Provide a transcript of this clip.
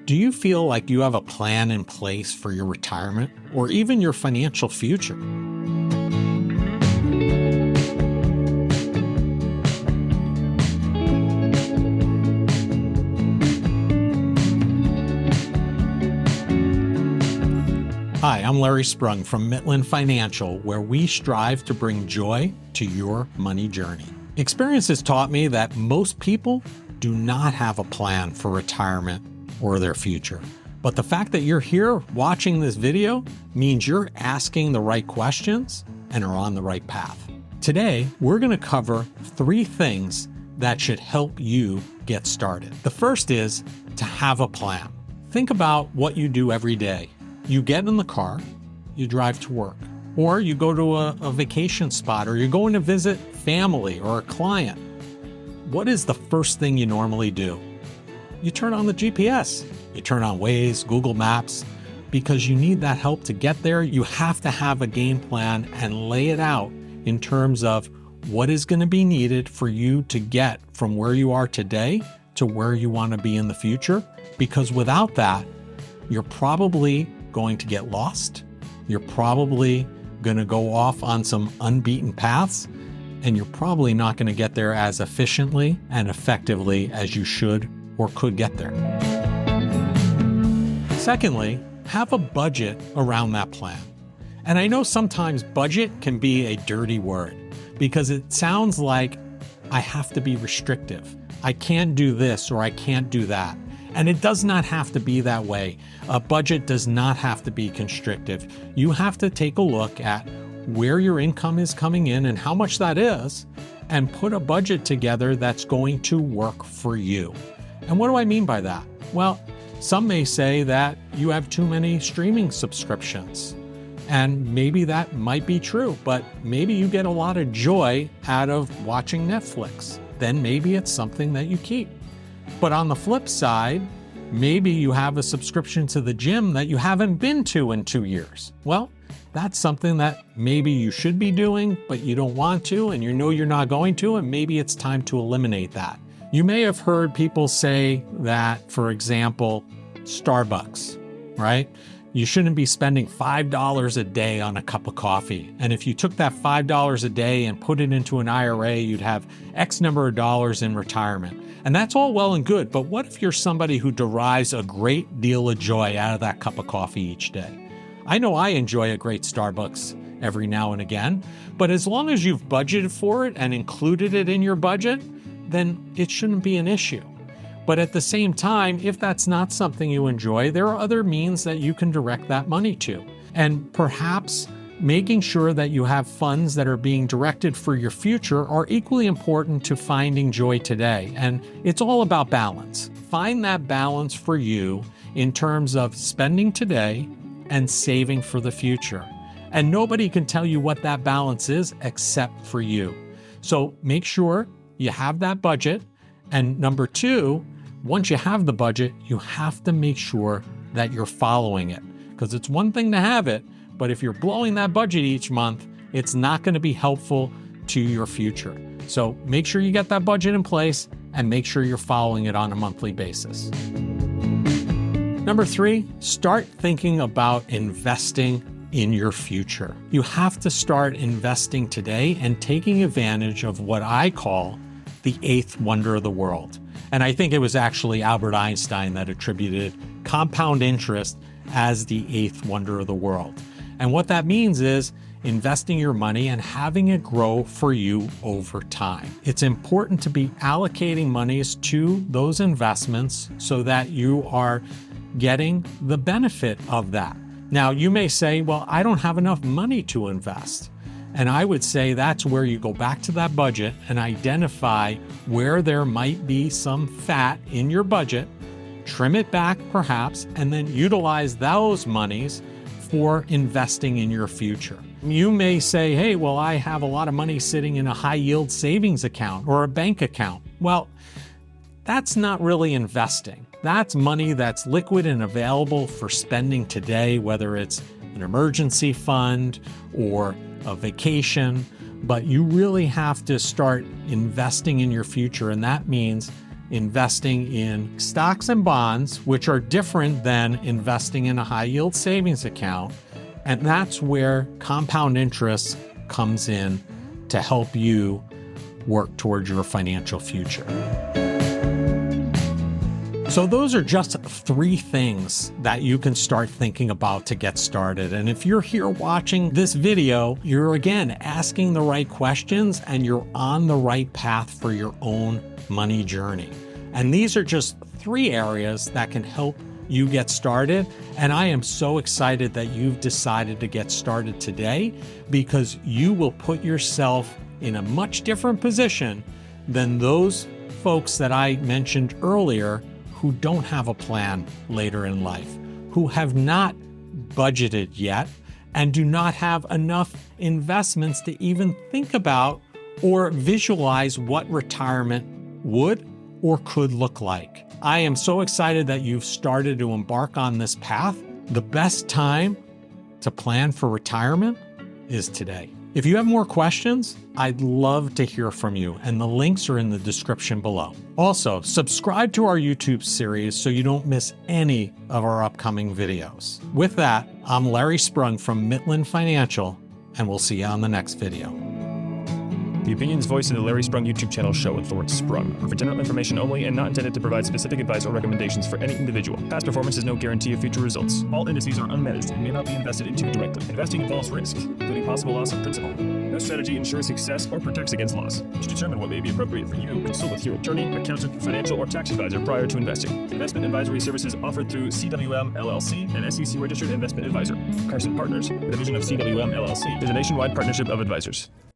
Do you feel like you have a plan in place for your retirement or even your financial future? Hi, I'm Larry Sprung from Midland Financial, where we strive to bring joy to your money journey. Experience has taught me that most people do not have a plan for retirement or their future. But the fact that you're here watching this video means you're asking the right questions and are on the right path. Today, we're going to cover 3 things that should help you get started. The first is to have a plan. Think about what you do every day. You get in the car, you drive to work, or you go to a vacation spot, or you're going to visit family or a client. What is the first thing you normally do? You turn on the GPS. You turn on Waze, Google Maps, because you need that help to get there. You have to have a game plan and lay it out in terms of what is going to be needed for you to get from where you are today to where you want to be in the future. Because without that, you're probably going to get lost. You're probably going to go off on some unbeaten paths, and you're probably not going to get there as efficiently and effectively as you should or could get there. Secondly, have a budget around that plan. And I know sometimes budget can be a dirty word because it sounds like I have to be restrictive. I can't do this or I can't do that. And it does not have to be that way. A budget does not have to be constrictive. You have to take a look at where your income is coming in and how much that is, and put a budget together that's going to work for you. And what do I mean by that? Well, some may say that you have too many streaming subscriptions. And maybe that might be true, but maybe you get a lot of joy out of watching Netflix. Then maybe it's something that you keep. But on the flip side, maybe you have a subscription to the gym that you haven't been to in 2 years. Well, that's something that maybe you should be doing, but you don't want to, and you know you're not going to, and maybe it's time to eliminate that. You may have heard people say that, for example, Starbucks, right? You shouldn't be spending $5 a day on a cup of coffee. And if you took that $5 a day and put it into an IRA, you'd have X number of dollars in retirement. And that's all well and good, but what if you're somebody who derives a great deal of joy out of that cup of coffee each day? I know I enjoy a great Starbucks every now and again, but as long as you've budgeted for it and included it in your budget, then it shouldn't be an issue. But at the same time, if that's not something you enjoy, there are other means that you can direct that money to. And perhaps making sure that you have funds that are being directed for your future are equally important to finding joy today. And it's all about balance. Find that balance for you in terms of spending today and saving for the future. And nobody can tell you what that balance is except for you. So make sure you have that budget. And number 2, once you have the budget, you have to make sure that you're following it. Because it's one thing to have it, but if you're blowing that budget each month, it's not going to be helpful to your future. So make sure you get that budget in place and make sure you're following it on a monthly basis. Number 3, start thinking about investing in your future. You have to start investing today and taking advantage of what I call the 8th wonder of the world. And I think it was actually Albert Einstein that attributed compound interest as the 8th wonder of the world. And what that means is investing your money and having it grow for you over time. It's important to be allocating monies to those investments so that you are getting the benefit of that. Now, you may say, well, I don't have enough money to invest. And I would say that's where you go back to that budget and identify where there might be some fat in your budget, trim it back perhaps, and then utilize those monies for investing in your future. You may say, hey, well, I have a lot of money sitting in a high yield savings account or a bank account. Well, that's not really investing. That's money that's liquid and available for spending today, whether it's an emergency fund or a vacation, but you really have to start investing in your future. And that means investing in stocks and bonds, which are different than investing in a high yield savings account. And that's where compound interest comes in to help you work towards your financial future. So those are just 3 things that you can start thinking about to get started. And if you're here watching this video, you're again asking the right questions and you're on the right path for your own money journey. And these are just 3 areas that can help you get started. And I am so excited that you've decided to get started today, because you will put yourself in a much different position than those folks that I mentioned earlier who don't have a plan later in life, who have not budgeted yet, and do not have enough investments to even think about or visualize what retirement would or could look like. I am so excited that you've started to embark on this path. The best time to plan for retirement is today. If you have more questions, I'd love to hear from you, and the links are in the description below. Also, subscribe to our YouTube series so you don't miss any of our upcoming videos. With that, I'm Larry Sprung from Midland Financial, and we'll see you on the next video. The opinions voiced in the Larry Sprung YouTube channel show authority Sprung are for general information only and not intended to provide specific advice or recommendations for any individual. Past performance is no guarantee of future results. All indices are unmanaged and may not be invested into directly. Investing involves risk, including possible loss of principal. No strategy ensures success or protects against loss. To determine what may be appropriate for you, consult with your attorney, accountant, financial, or tax advisor prior to investing. Investment advisory services offered through CWM LLC, an SEC-registered investment advisor. Carson Partners, a division of CWM LLC, is a nationwide partnership of advisors.